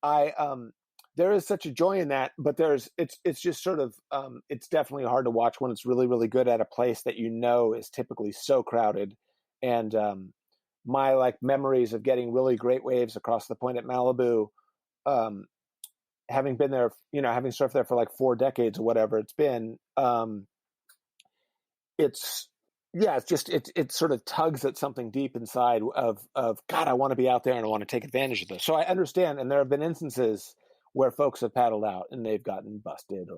I there is such a joy in that, but it's just sort of it's definitely hard to watch when it's really really good at a place that is typically so crowded, and my like memories of getting really great waves across the point at Malibu, um, having been there, having surfed there for like 4 decades or whatever it's been, it's yeah, it's just it sort of tugs at something deep inside of God, I want to be out there and I want to take advantage of this. So I understand, and there have been instances where folks have paddled out and they've gotten busted. Or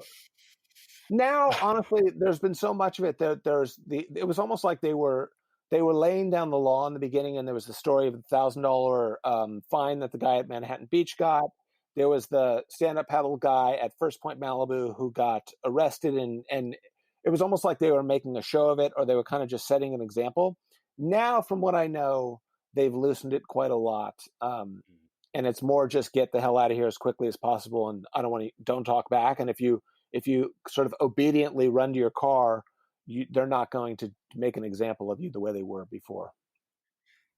now, honestly, there's been so much of it that it was almost like they were laying down the law in the beginning, and there was the story of the $1,000 fine that the guy at Manhattan Beach got. There was the stand-up paddle guy at First Point Malibu who got arrested, and it was almost like they were making a show of it, or they were kind of just setting an example. Now, from what I know, they've loosened it quite a lot, and it's more just get the hell out of here as quickly as possible, and don't talk back. And if you sort of obediently run to your car, they're not going to make an example of you the way they were before.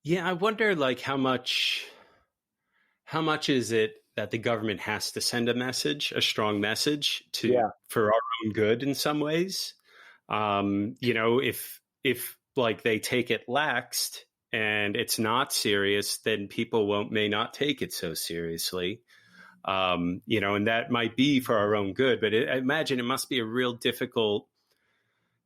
Yeah, I wonder like how much is it that the government has to send a strong message for our own good in some ways. If like they take it laxed and it's not serious, then people may not take it so seriously. And that might be for our own good, but I imagine it must be a real difficult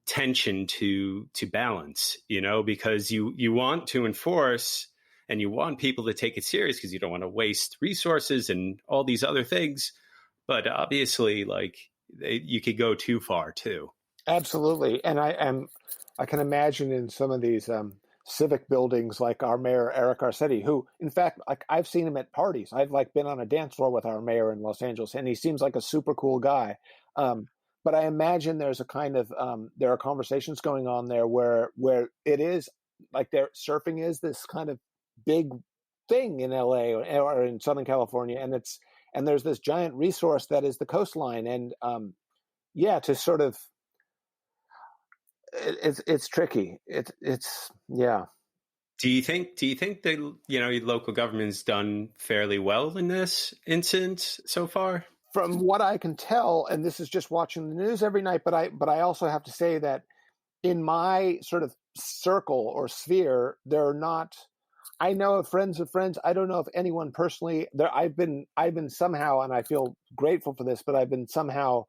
tension to balance, because you want to enforce and you want people to take it serious because you don't want to waste resources and all these other things. But obviously, like you could go too far too. Absolutely. And I can imagine in some of these civic buildings, like our mayor, Eric Garcetti, who, in fact, like I've seen him at parties. I've like been on a dance floor with our mayor in Los Angeles, and he seems like a super cool guy. But I imagine there's a kind of, there are conversations going on there where it is like surfing is this kind of big thing in LA or in Southern California. And there's this giant resource that is the coastline. And to sort of, it's tricky. It's yeah. Do you think the local government's done fairly well in this instance so far? From what I can tell, and this is just watching the news every night, but I also have to say that in my sort of circle or sphere, they're not. I know of friends of friends. I don't know if anyone personally there. I've been somehow, and I feel grateful for this, but I've been somehow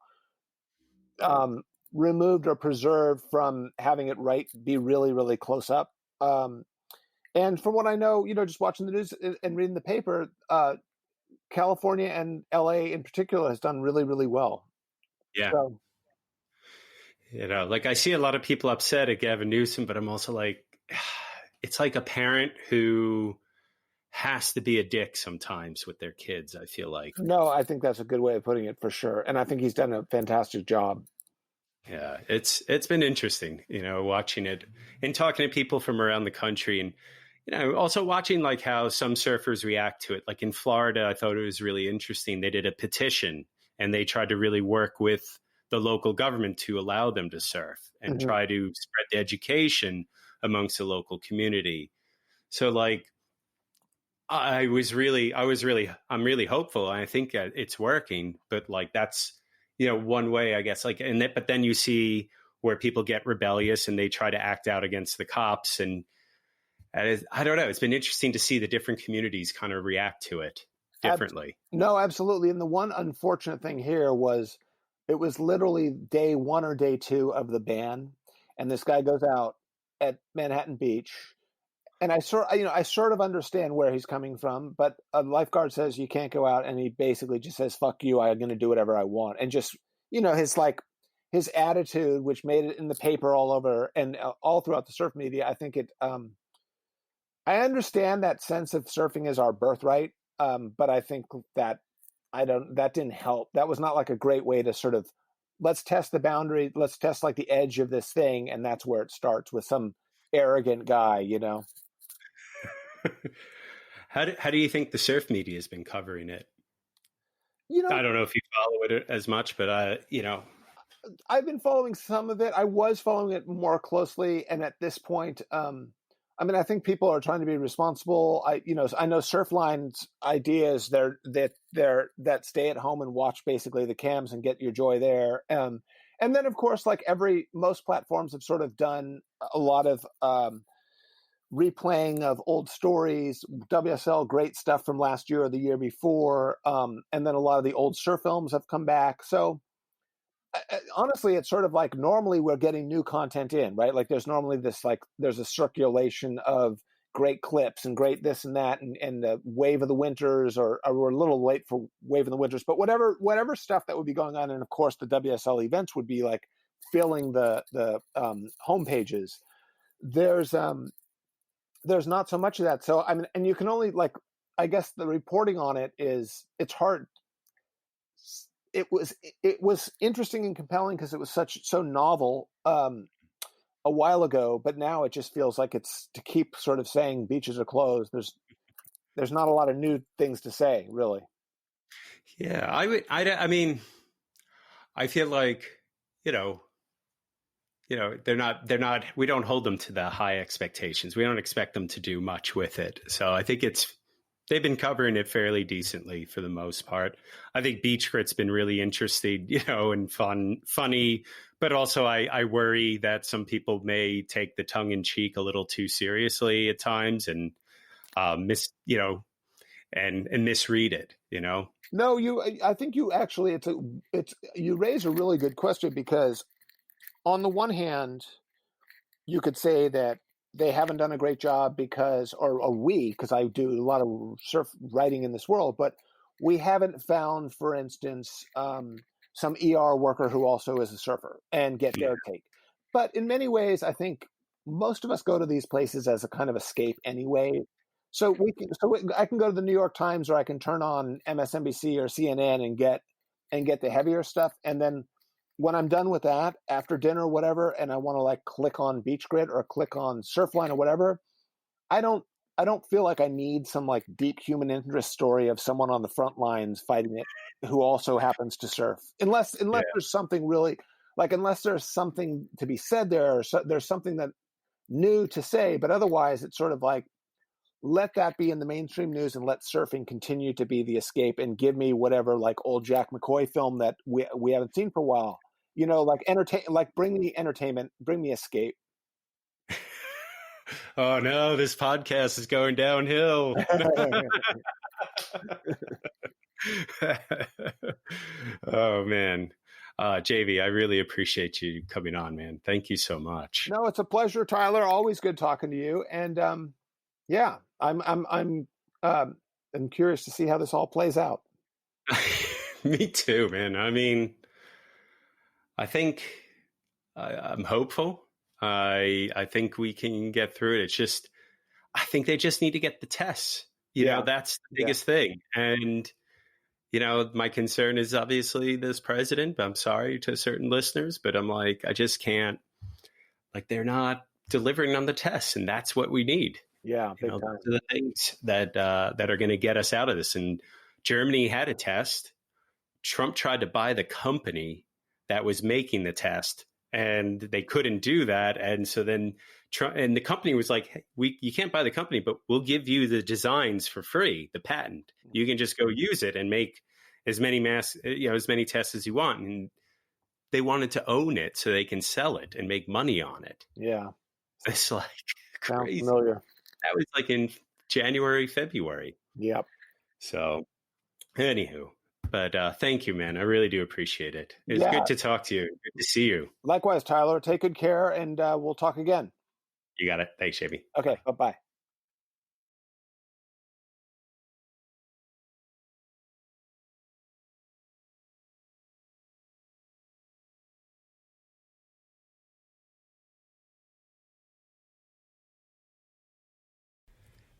removed or preserved from having it be really, really close up. And from what I know, just watching the news and reading the paper, California and LA in particular has done really, really well. Yeah. So, like I see a lot of people upset at Gavin Newsom, but I'm also like, it's like a parent who has to be a dick sometimes with their kids, I feel like. No, I think that's a good way of putting it for sure. And I think he's done a fantastic job. Yeah, it's been interesting, watching it and talking to people from around the country, and also watching like how some surfers react to it. Like in Florida, I thought it was really interesting. They did a petition and they tried to really work with the local government to allow them to surf and try to spread the education amongst the local community. So like, I'm really hopeful. I think it's working, but like, that's, one way, I guess, like, but then you see where people get rebellious and they try to act out against the cops. And I don't know. It's been interesting to see the different communities kind of react to it differently. No, absolutely. And the one unfortunate thing here was it was literally day 1 or day 2 of the ban. And this guy goes out at Manhattan Beach. And I sort of understand where he's coming from, but a lifeguard says you can't go out, and he basically just says, "Fuck you, I'm going to do whatever I want." And just, his attitude, which made it in the paper all over and all throughout the surf media. I think I understand that sense of surfing is our birthright, but I think that that didn't help. That was not like a great way to sort of, let's test the boundary, let's test like the edge of this thing, and that's where it starts with some arrogant guy, How do you think the surf media has been covering it? I don't know if you follow it as much, but I've been following some of it. I was following it more closely, and at this point, I mean, I think people are trying to be responsible. I know Surfline's idea is that stay at home and watch basically the cams and get your joy there. And then of course, like most platforms have sort of done a lot of replaying of old stories. WSL, great stuff from last year or the year before, and then a lot of the old surf films have come back. So honestly, it's sort of like normally we're getting new content in, right? Like there's normally there's a circulation of great clips and great this and that, and the Wave of the Winters, or we're a little late for Wave of the Winters, but whatever stuff that would be going on, and of course the WSL events would be like filling the home pages. There's not so much of that. So I mean, and you can only I guess the reporting on it's hard. It was interesting and compelling because it was so novel a while ago, but now it just feels like it's to keep sort of saying beaches are closed. There's not a lot of new things to say, really. Yeah, I mean, I feel like, they're not, we don't hold them to the high expectations. We don't expect them to do much with it. So I think they've been covering it fairly decently for the most part. I think Beach Grit's been really interesting, and funny, but also I worry that some people may take the tongue in cheek a little too seriously at times and misread it, No, I think you actually, you raise a really good question, because on the one hand, you could say that they haven't done a great job because I do a lot of surf writing in this world, but we haven't found, for instance, some ER worker who also is a surfer and get their take. But in many ways, I think most of us go to these places as a kind of escape anyway. So I can go to the New York Times, or I can turn on MSNBC or CNN and get the heavier stuff. And then when I'm done with that, after dinner or whatever, and I want to click on Beach Grit or click on Surfline or whatever, I don't feel like I need some deep human interest story of someone on the front lines fighting it who also happens to surf. Unless there's something really unless there's something to be said there, or there's something that new to say. But otherwise, it's sort of let that be in the mainstream news and let surfing continue to be the escape, and give me whatever old Jack McCoy film that we haven't seen for a while. Bring me entertainment, bring me escape. Oh no, this podcast is going downhill. Oh man. JV, I really appreciate you coming on, man. Thank you so much. No, it's a pleasure, Tyler. Always good talking to you. And yeah, I'm curious to see how this all plays out. Me too, man. I mean, I think I'm hopeful. I think we can get through it. I think they just need to get the tests. That's the biggest thing. And, my concern is obviously this president. I'm sorry to certain listeners, but I'm I just can't, they're not delivering on the tests, and that's what we need. Yeah. Those are the things that are going to get us out of this. And Germany had a test. Trump tried to buy the company that was making the test, and they couldn't do that. And so then Trump and the company was like, hey, you can't buy the company, but we'll give you the designs for free, the patent. You can just go use it and make as many as many tests as you want. And they wanted to own it so they can sell it and make money on it. Yeah. It's Sounds crazy. familiar. That was in January, February. Yep. So anywho, but thank you, man. I really do appreciate it. It's good to talk to you. Good to see you. Likewise, Tyler. Take good care, and we'll talk again. You got it. Thanks, Jamie. Okay. Bye-bye.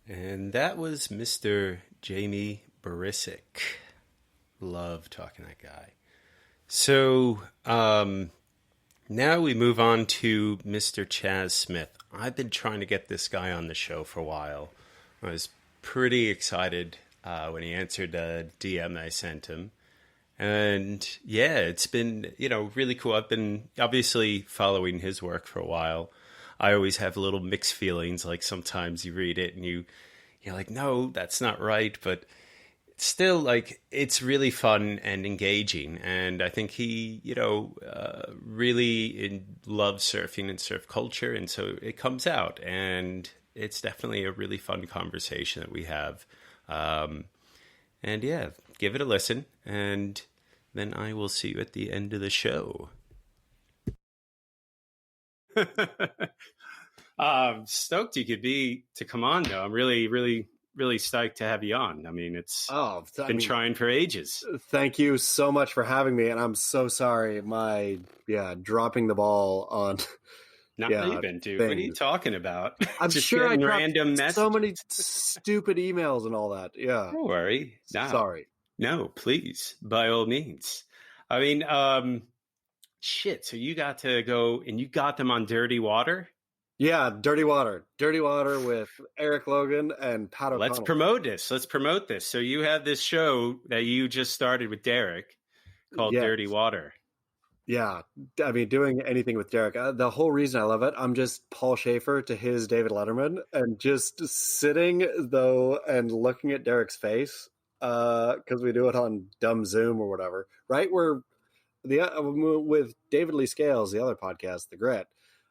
And that was Mr. Jamie Brisick. Love talking to that guy. So now we move on to Mr. Chaz Smith. I've been trying to get this guy on the show for a while. I was pretty excited when he answered a DM I sent him. And yeah, it's been, really cool. I've been obviously following his work for a while. I always have little mixed feelings. Like sometimes you read it and you're like, no, that's not right. But still, like, it's really fun and engaging. And I think he, really loves surfing and surf culture. And so it comes out. And it's definitely a really fun conversation that we have. And yeah, give it a listen. And then I will see you at the end of the show. Stoked you could be to come on, though. I'm really, really, really stoked to have you on. I mean, it's been trying for ages. Thank you so much for having me, and I'm so sorry dropping the ball on. Not even, dude. What are you talking about? I'm just sure I dropped random messages. So many stupid emails and all that. Yeah, don't worry. No. Sorry. No, please, by all means. I mean, shit. So you got to go and you got them on Dirty Water. Yeah, Dirty Water with Eric Logan and Pat O'Connell. Let's promote this. So you have this show that you just started with Derek called Dirty Water. Yeah, I mean, doing anything with Derek. The whole reason I love it, I'm just Paul Schaefer to his David Letterman, and just sitting though and looking at Derek's face, because we do it on dumb Zoom or whatever, right? Where with David Lee Scales, the other podcast, The Grit.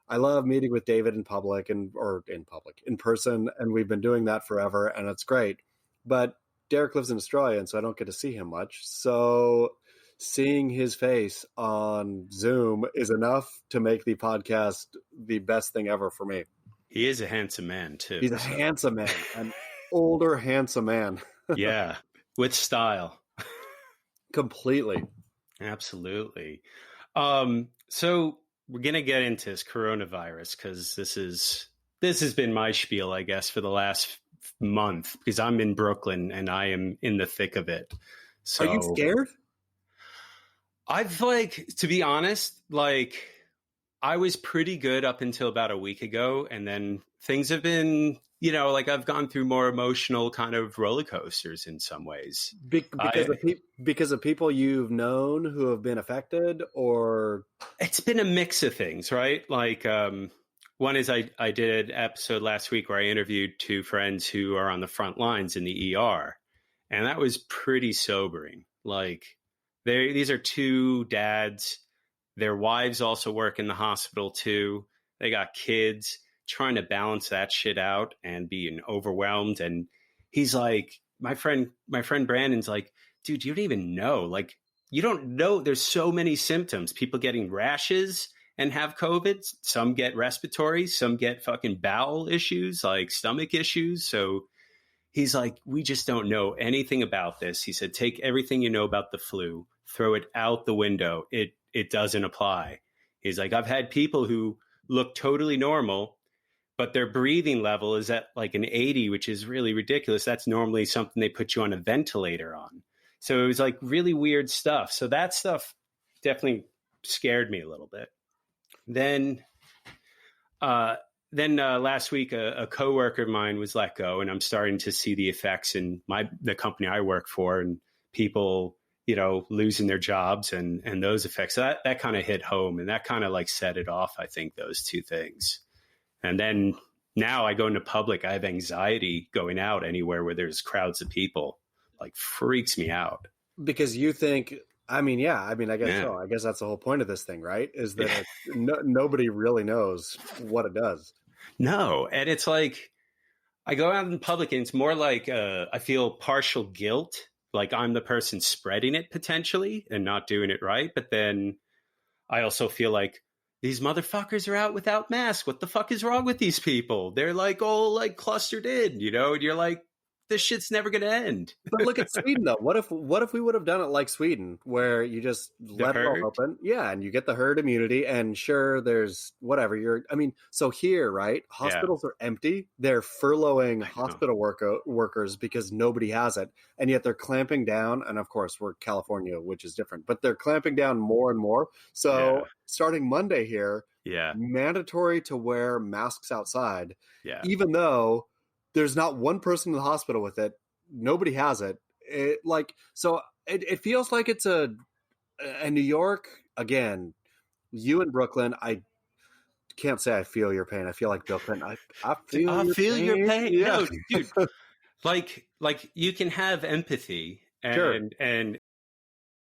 I love meeting with David in person, and we've been doing that forever, and it's great. But Derek lives in Australia, and so I don't get to see him much. So seeing his face on Zoom is enough to make the podcast the best thing ever for me. He is a handsome man, too. He's a handsome man, an older, handsome man. Yeah, with style. Completely. Absolutely. So we're going to get into this coronavirus because this has been my spiel, I guess, for the last month, because I'm in Brooklyn and I am in the thick of it. So are you scared? I've to be honest, I was pretty good up until about a week ago. And then things have been, I've gone through more emotional kind of roller coasters in some ways. Because of people you've known who have been affected, or? It's been a mix of things, right? One is I did an episode last week where I interviewed two friends who are on the front lines in the ER. And that was pretty sobering. These are two dads. Their wives also work in the hospital too. They got kids, trying to balance that shit out and being overwhelmed. And he's like, my friend Brandon's like, dude, you don't even know. You don't know. There's so many symptoms. People getting rashes and have COVID. Some get respiratory. Some get fucking bowel issues, stomach issues. So he's like, we just don't know anything about this. He said, take everything you know about the flu, throw it out the window. It doesn't apply. He's like, I've had people who look totally normal, but their breathing level is at an 80, which is really ridiculous. That's normally something they put you on a ventilator on. So it was really weird stuff. So that stuff definitely scared me a little bit. Then last week, a coworker of mine was let go, and I'm starting to see the effects in the company I work for, and people, losing their jobs and those effects. So that kind of hit home, and that kind of set it off. I think those two things. And then now I go into public, I have anxiety going out anywhere where there's crowds of people. Freaks me out. Because you think, I guess so. I guess that's the whole point of this thing, right? Is that nobody really knows what it does. No. And it's I go out in public and it's more I feel partial guilt. I'm the person spreading it potentially and not doing it right. But then I also feel these motherfuckers are out without masks. What the fuck is wrong with these people? They're all clustered in, and you're this shit's never going to end. But look at Sweden, though. What if we would have done it like Sweden, where you just let it all open? Yeah, and you get the herd immunity, and sure, there's whatever. So here, right? Hospitals are empty. They're furloughing hospital workers because nobody has it, and yet they're clamping down. And of course, we're California, which is different, but they're clamping down more and more. So starting Monday here, mandatory to wear masks outside, even though there's not one person in the hospital with it. Nobody has it. It feels like it's a New York, again, you in Brooklyn. I can't say I feel your pain. I feel like Bill Clinton. I I feel feel your pain. Yeah. No, dude, like you can have empathy Sure. and